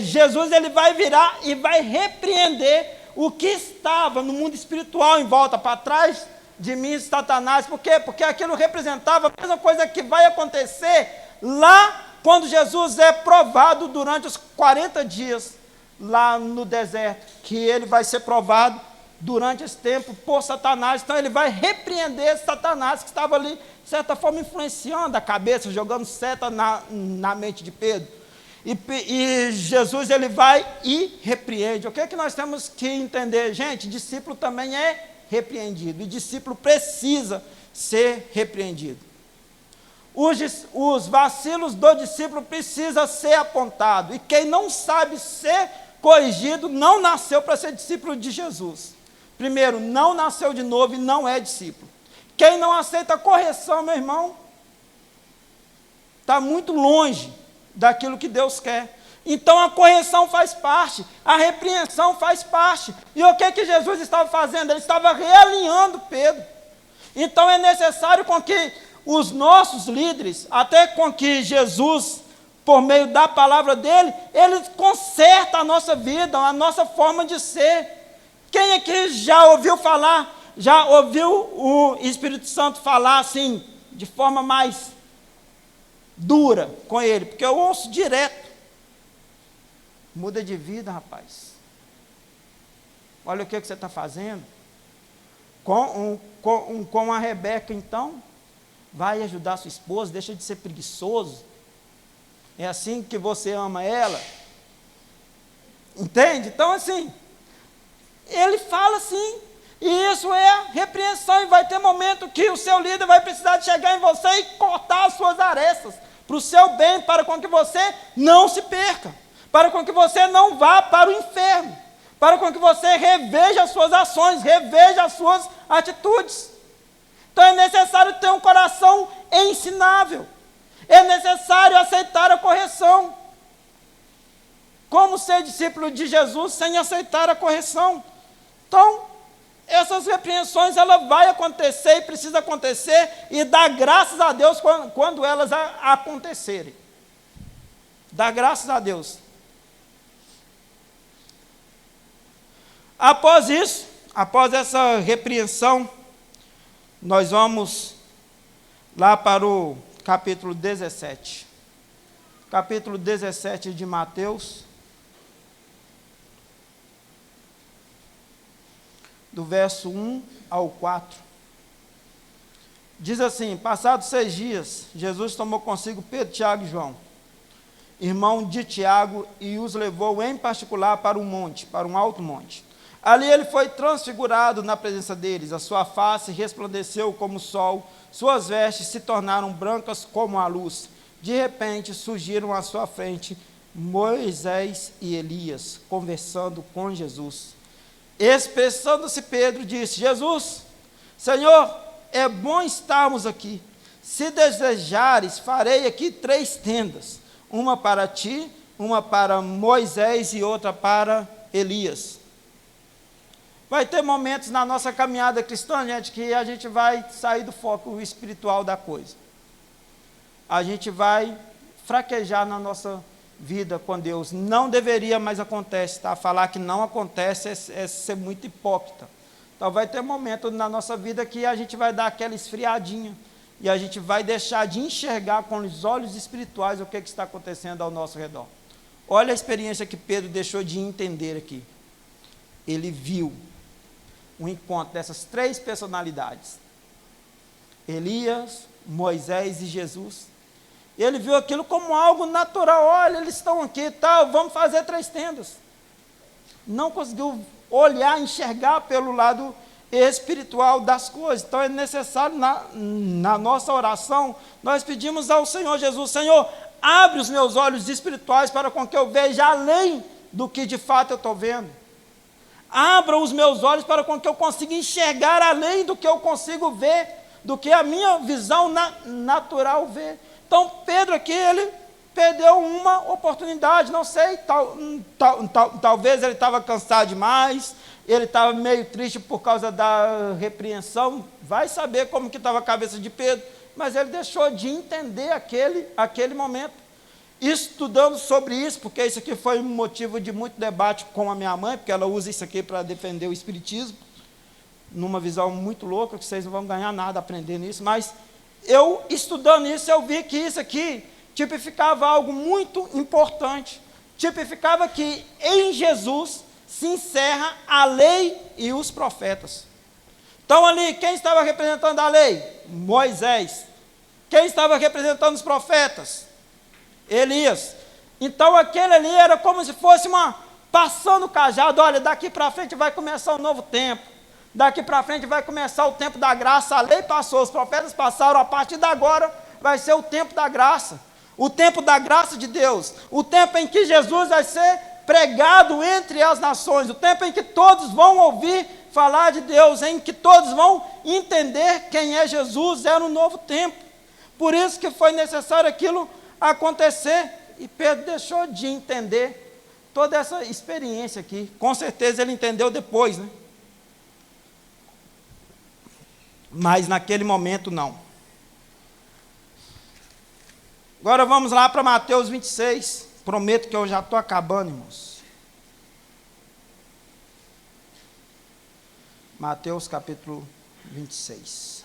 Jesus ele vai virar e vai repreender o que estava no mundo espiritual em volta, para trás de mim, Satanás. Por quê? Porque aquilo representava a mesma coisa que vai acontecer lá quando Jesus é provado durante os 40 dias lá no deserto, que ele vai ser provado durante esse tempo por Satanás. Então ele vai repreender Satanás, que estava ali, de certa forma, influenciando a cabeça, jogando seta na mente de Pedro. E Jesus ele vai e repreende. O que é que nós temos que entender? Gente, discípulo também é repreendido, e discípulo precisa ser repreendido. os vacilos do discípulo precisam ser apontados. E quem não sabe ser corrigido não nasceu para ser discípulo de Jesus. Primeiro, não nasceu de novo e não é discípulo. Quem não aceita correção, meu irmão, está muito longe daquilo que Deus quer. Então a correção faz parte, a repreensão faz parte. E o que Jesus estava fazendo? Ele estava realinhando Pedro. Então é necessário com que os nossos líderes, até com que Jesus, por meio da palavra dele, ele conserta a nossa vida, a nossa forma de ser. Quem aqui já ouviu falar, já ouviu o Espírito Santo falar assim, de forma mais dura com ele? Porque eu ouço direto. Muda de vida, rapaz. Olha o que você está fazendo. Com a Rebeca, então, vai ajudar sua esposa, deixa de ser preguiçoso. É assim que você ama ela. Entende? Então, assim, ele fala assim, e isso é repreensão, e vai ter momento que o seu líder vai precisar de chegar em você e cortar as suas arestas, para o seu bem, para com que você não se perca, para com que você não vá para o inferno, para com que você reveja as suas ações, reveja as suas atitudes. Então é necessário ter um coração ensinável, é necessário aceitar a correção. Como ser discípulo de Jesus sem aceitar a correção? Então, essas repreensões, ela vai acontecer e precisa acontecer, e dá graças a Deus quando elas acontecerem. Dá graças a Deus. Após isso, após essa repreensão, nós vamos lá para o capítulo 17. Capítulo 17 de Mateus, do verso 1 ao 4. Diz assim: passados 6 dias, Jesus tomou consigo Pedro, Tiago e João, irmão de Tiago, e os levou em particular para um monte, para um alto monte. Ali ele foi transfigurado na presença deles, a sua face resplandeceu como o sol, suas vestes se tornaram brancas como a luz. De repente surgiram à sua frente Moisés e Elias, conversando com Jesus. Expressando-se Pedro, disse: Jesus, Senhor, é bom estarmos aqui. Se desejares, farei aqui 3 tendas, uma para ti, uma para Moisés e outra para Elias. Vai ter momentos na nossa caminhada cristã, gente, que a gente vai sair do foco espiritual da coisa. A gente vai fraquejar na nossa vida com Deus. Não deveria, mas acontece, tá? Falar que não acontece é ser muito hipócrita. Então vai ter momento na nossa vida que a gente vai dar aquela esfriadinha, e a gente vai deixar de enxergar com os olhos espirituais o que está acontecendo ao nosso redor. Olha a experiência que Pedro deixou de entender aqui. Ele viu o encontro dessas 3 personalidades, Elias, Moisés e Jesus. Ele viu aquilo como algo natural. Olha, eles estão aqui, tal, vamos fazer 3 tendas. Não conseguiu olhar, enxergar pelo lado espiritual das coisas. Então é necessário, na nossa oração, nós pedimos ao Senhor Jesus: Senhor, abre os meus olhos espirituais para com que eu veja além do que de fato eu estou vendo. Abra os meus olhos para com que eu consiga enxergar além do que eu consigo ver, do que a minha visão natural vê. Então Pedro aqui, ele perdeu uma oportunidade, não sei, talvez ele estava cansado demais, ele estava meio triste por causa da repreensão, vai saber como que estava a cabeça de Pedro, mas ele deixou de entender aquele momento. Estudando sobre isso, porque isso aqui foi um motivo de muito debate com a minha mãe, porque ela usa isso aqui para defender o espiritismo, numa visão muito louca, que vocês não vão ganhar nada aprendendo isso, mas eu, estudando isso, eu vi que isso aqui tipificava algo muito importante, tipificava que em Jesus se encerra a lei e os profetas. Então ali, quem estava representando a lei? Moisés. Quem estava representando os profetas? Elias. Então aquele ali era como se fosse passando o cajado. Olha, daqui para frente vai começar um novo tempo, daqui para frente vai começar o tempo da graça. A lei passou, os profetas passaram, a partir de agora vai ser o tempo da graça. O tempo da graça de Deus. O tempo em que Jesus vai ser pregado entre as nações. O tempo em que todos vão ouvir falar de Deus. Em que todos vão entender quem é Jesus. Era um novo tempo. Por isso que foi necessário aquilo acontecer. E Pedro deixou de entender toda essa experiência aqui. Com certeza ele entendeu depois, né? Mas naquele momento não. Agora vamos lá para Mateus 26. Prometo que eu já estou acabando, irmãos. Mateus capítulo 26.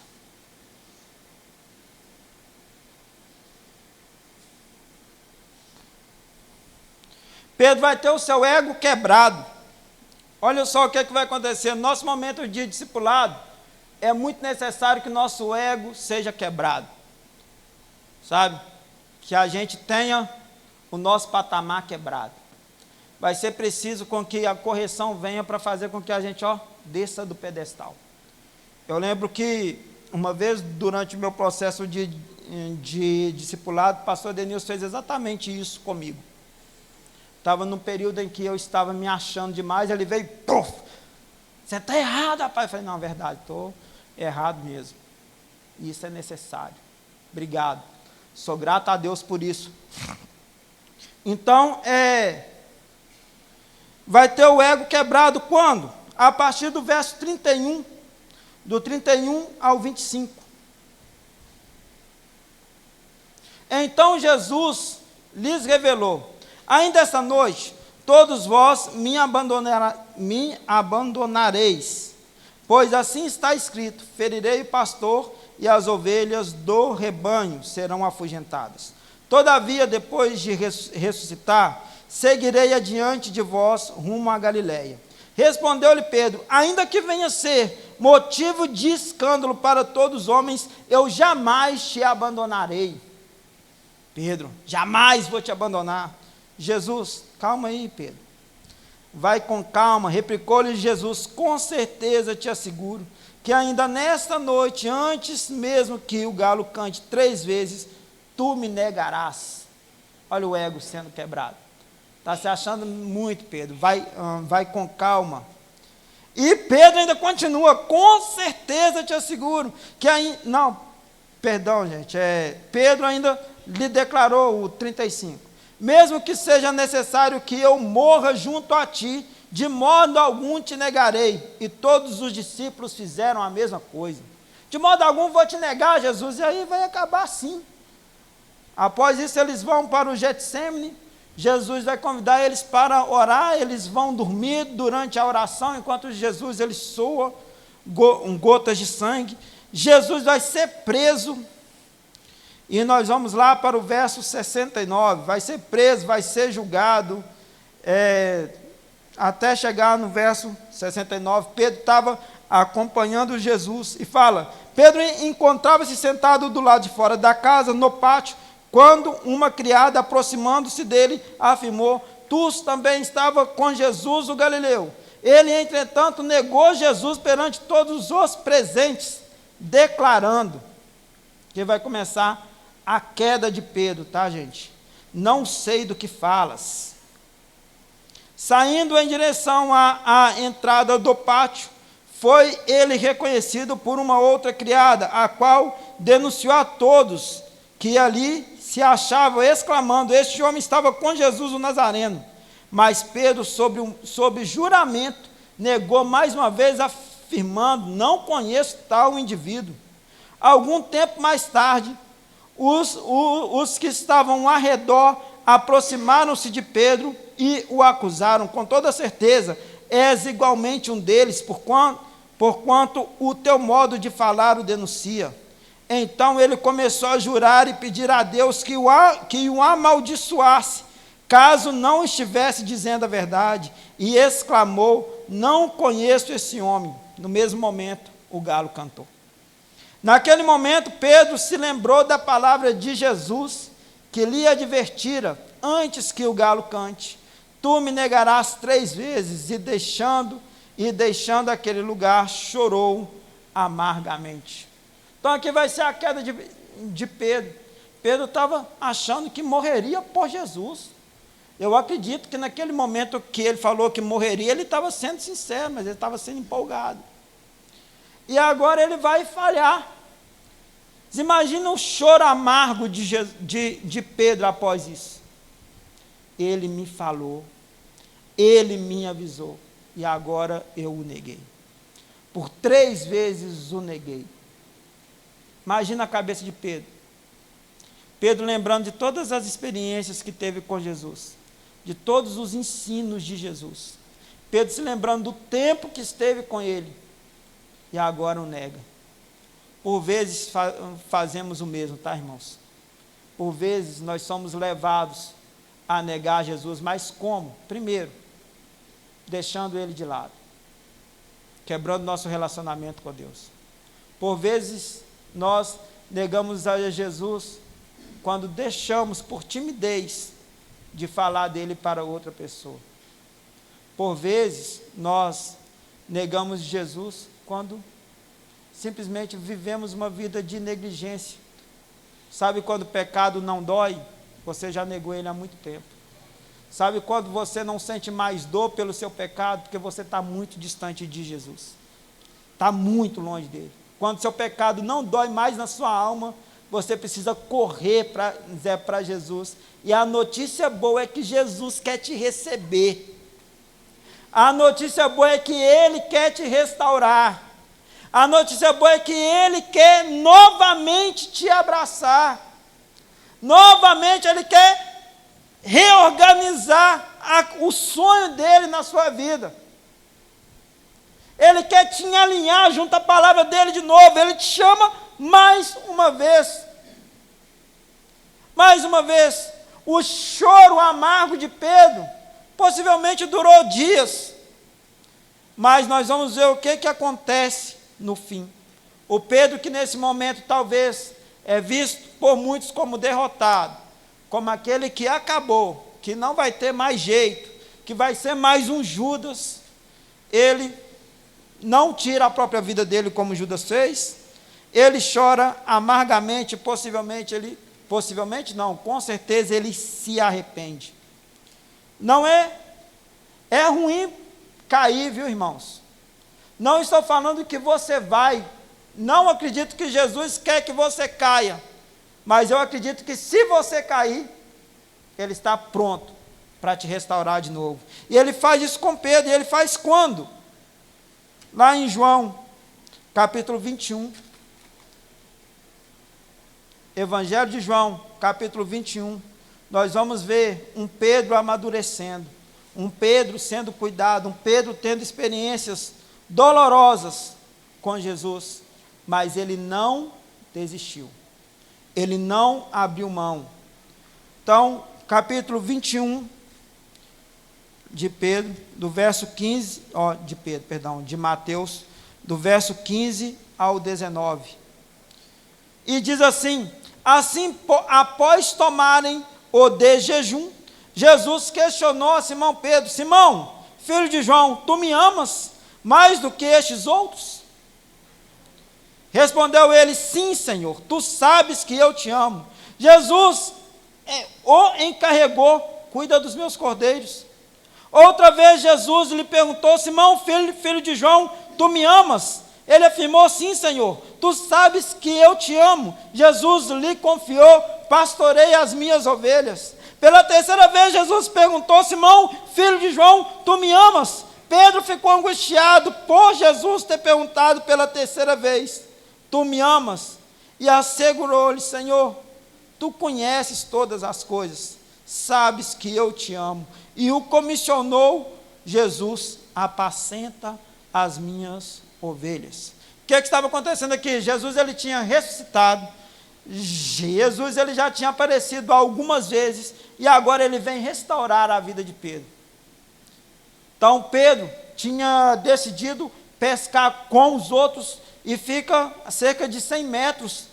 Pedro vai ter o seu ego quebrado. Olha só o que vai acontecer. No nosso momento de discipulado, é muito necessário que nosso ego seja quebrado. Sabe? Que a gente tenha o nosso patamar quebrado. Vai ser preciso com que a correção venha para fazer com que a gente desça do pedestal. Eu lembro que uma vez, durante o meu processo de discipulado, o pastor Denilson fez exatamente isso comigo. Estava num período em que eu estava me achando demais, ele veio, puf, você está errado, rapaz. Eu falei, não, é verdade, estou errado mesmo. Isso é necessário. Obrigado. Sou grato a Deus por isso. Então, vai ter o ego quebrado quando? A partir do verso 31, do 31 ao 25. Então Jesus lhes revelou: ainda esta noite, todos vós me abandonareis, pois assim está escrito: ferirei o pastor e as ovelhas do rebanho serão afugentadas. Todavia, depois de ressuscitar, seguirei adiante de vós rumo à Galiléia. Respondeu-lhe Pedro: ainda que venha ser motivo de escândalo para todos os homens, eu jamais te abandonarei. Pedro: jamais vou te abandonar. Jesus: calma aí, Pedro. Vai com calma. Replicou-lhe Jesus: com certeza te asseguro que ainda nesta noite, antes mesmo que o galo cante 3 vezes, tu me negarás. Olha o ego sendo quebrado. Está se achando muito, Pedro. Vai com calma. E Pedro ainda continua: com certeza te asseguro que ainda... Não, perdão, gente. Pedro ainda lhe declarou o 35. Mesmo que seja necessário que eu morra junto a ti, de modo algum te negarei. E todos os discípulos fizeram a mesma coisa. De modo algum vou te negar, Jesus. E aí vai acabar assim. Após isso eles vão para o Getsêmani. Jesus vai convidar eles para orar. Eles vão dormir durante a oração, enquanto Jesus ele soa gotas de sangue. Jesus vai ser preso. E nós vamos lá para o verso 69. Vai ser preso, vai ser julgado. Até chegar no verso 69, Pedro estava acompanhando Jesus e fala: Pedro encontrava-se sentado do lado de fora da casa, no pátio, quando uma criada, aproximando-se dele, afirmou: tu também estava com Jesus o Galileu. Ele, entretanto, negou Jesus perante todos os presentes, declarando que vai começar a queda de Pedro, tá, gente? Não sei do que falas. Saindo em direção à entrada do pátio, foi ele reconhecido por uma outra criada, a qual denunciou a todos que ali se achavam, exclamando: este homem estava com Jesus o Nazareno. Mas Pedro, sob juramento, negou mais uma vez, afirmando: não conheço tal indivíduo. Algum tempo mais tarde, os que estavam ao redor aproximaram-se de Pedro e o acusaram: com toda certeza, és igualmente um deles, porquanto o teu modo de falar o denuncia. Então ele começou a jurar e pedir a Deus que o amaldiçoasse, caso não estivesse dizendo a verdade, e exclamou: não conheço esse homem. No mesmo momento, o galo cantou. Naquele momento, Pedro se lembrou da palavra de Jesus, que lhe advertira: antes que o galo cante, tu me negarás 3 vezes, e deixando aquele lugar, chorou amargamente. Então aqui vai ser a queda de Pedro. Pedro estava achando que morreria por Jesus. Eu acredito que naquele momento que ele falou que morreria, ele estava sendo sincero, mas ele estava sendo empolgado. E agora ele vai falhar. Você imagina o choro amargo de Pedro após isso. Ele me falou, ele me avisou, e agora eu o neguei. Por 3 vezes o neguei. Imagina a cabeça de Pedro. Pedro lembrando de todas as experiências que teve com Jesus, de todos os ensinos de Jesus. Pedro se lembrando do tempo que esteve com ele, e agora o nega. Por vezes fazemos o mesmo, tá, irmãos? Por vezes nós somos levados a negar Jesus, mas como? Primeiro, deixando ele de lado, quebrando nosso relacionamento com Deus. Por vezes nós negamos a Jesus quando deixamos por timidez de falar dele para outra pessoa. Por vezes nós negamos Jesus quando simplesmente vivemos uma vida de negligência. Sabe quando o pecado não dói? Você já negou ele há muito tempo. Sabe quando você não sente mais dor pelo seu pecado? Porque você está muito distante de Jesus. Está muito longe dele. Quando seu pecado não dói mais na sua alma, você precisa correr para Jesus. E a notícia boa é que Jesus quer te receber. A notícia boa é que Ele quer te restaurar. A notícia boa é que Ele quer novamente te abraçar. Novamente Ele quer reorganizar o sonho dEle na sua vida. Ele quer te alinhar junto à palavra dEle de novo. Ele te chama mais uma vez. Mais uma vez. O choro amargo de Pedro possivelmente durou dias. Mas nós vamos ver o que acontece no fim. O Pedro que nesse momento talvez é visto por muitos como derrotado, como aquele que acabou, que não vai ter mais jeito, que vai ser mais um Judas, ele não tira a própria vida dele como Judas fez, ele chora amargamente, com certeza ele se arrepende. Não é ruim cair, viu, irmãos? Não estou falando que você vai, não acredito que Jesus quer que você caia, mas eu acredito que se você cair, Ele está pronto para te restaurar de novo. E Ele faz isso com Pedro, e Ele faz quando? Lá em João, capítulo 21, Evangelho de João, capítulo 21, nós vamos ver um Pedro amadurecendo, um Pedro sendo cuidado, um Pedro tendo experiências dolorosas com Jesus, mas ele não desistiu, ele não abriu mão. Então, capítulo 21 de Pedro, do verso 15, de Mateus, do verso 15 ao 19, e diz assim: após tomarem o de jejum, Jesus questionou a Simão Pedro: Simão, filho de João, tu me amas mais do que estes outros? Respondeu ele: sim, Senhor, tu sabes que eu te amo. Jesus o encarregou: cuida dos meus cordeiros. Outra vez Jesus lhe perguntou: Simão, filho de João, tu me amas? Ele afirmou: sim, Senhor, tu sabes que eu te amo. Jesus lhe confiou: pastorei as minhas ovelhas. Pela terceira vez Jesus perguntou: Simão, filho de João, tu me amas? Pedro ficou angustiado por Jesus ter perguntado pela terceira vez: tu me amas? E assegurou-lhe: Senhor, tu conheces todas as coisas, sabes que eu te amo. E o comissionou Jesus: apacenta as minhas ovelhas. O que estava acontecendo aqui? Jesus ele tinha ressuscitado, Jesus ele já tinha aparecido algumas vezes, e agora ele vem restaurar a vida de Pedro. Então Pedro tinha decidido pescar com os outros, e fica a cerca de 100 metros,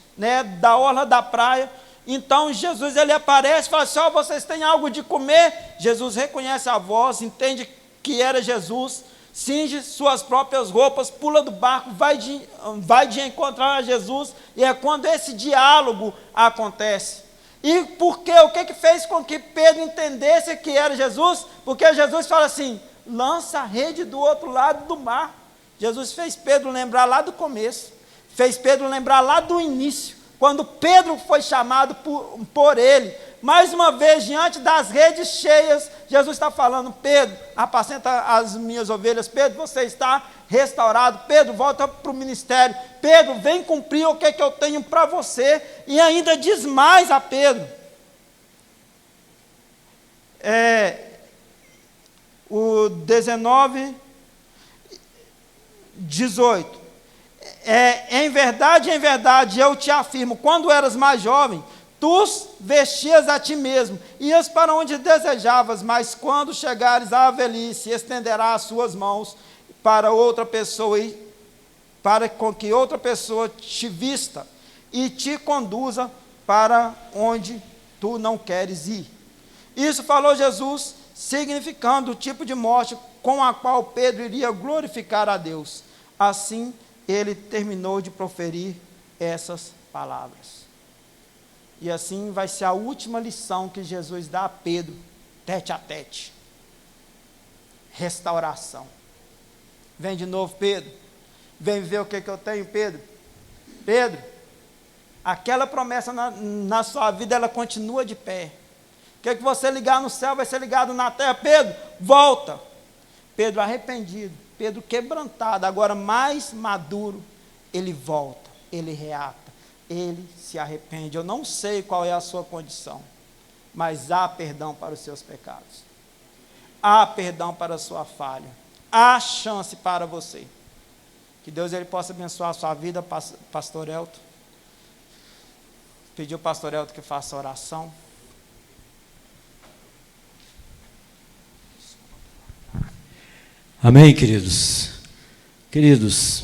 da orla da praia. Então Jesus ele aparece e fala assim: vocês têm algo de comer? Jesus reconhece a voz, entende que era Jesus, cinge suas próprias roupas, pula do barco, vai de encontrar a Jesus, e é quando esse diálogo acontece. E por quê? O que fez com que Pedro entendesse que era Jesus? Porque Jesus fala assim, lança a rede do outro lado do mar. Jesus fez Pedro lembrar lá do começo, fez Pedro lembrar lá do início, quando Pedro foi chamado por ele. Mais uma vez, diante das redes cheias, Jesus está falando, Pedro, apacenta as minhas ovelhas. Pedro, você está restaurado. Pedro, volta para o ministério. Pedro, vem cumprir o que eu tenho para você. E ainda diz mais a Pedro. O 19, 18. Em verdade, eu te afirmo, quando eras mais jovem, tu vestias a ti mesmo, ias para onde desejavas, mas quando chegares à velhice, estenderás as suas mãos para outra pessoa, para com que outra pessoa te vista e te conduza para onde tu não queres ir. Isso falou Jesus, significando o tipo de morte com a qual Pedro iria glorificar a Deus. Assim, ele terminou de proferir essas palavras. E assim vai ser a última lição que Jesus dá a Pedro, tete a tete. Restauração. Vem de novo, Pedro. Vem ver o que eu tenho, Pedro. Pedro, aquela promessa na sua vida, ela continua de pé. O que você ligar no céu vai ser ligado na terra. Pedro, volta. Pedro arrependido, Pedro quebrantado, agora mais maduro, ele volta, ele reata. Ele se arrepende. Eu não sei qual é a sua condição, mas há perdão para os seus pecados, há perdão para a sua falha, há chance para você. Que Deus ele possa abençoar a sua vida, pastor Elton. Pedir ao pastor Elton que faça a oração. Amém, queridos. Queridos,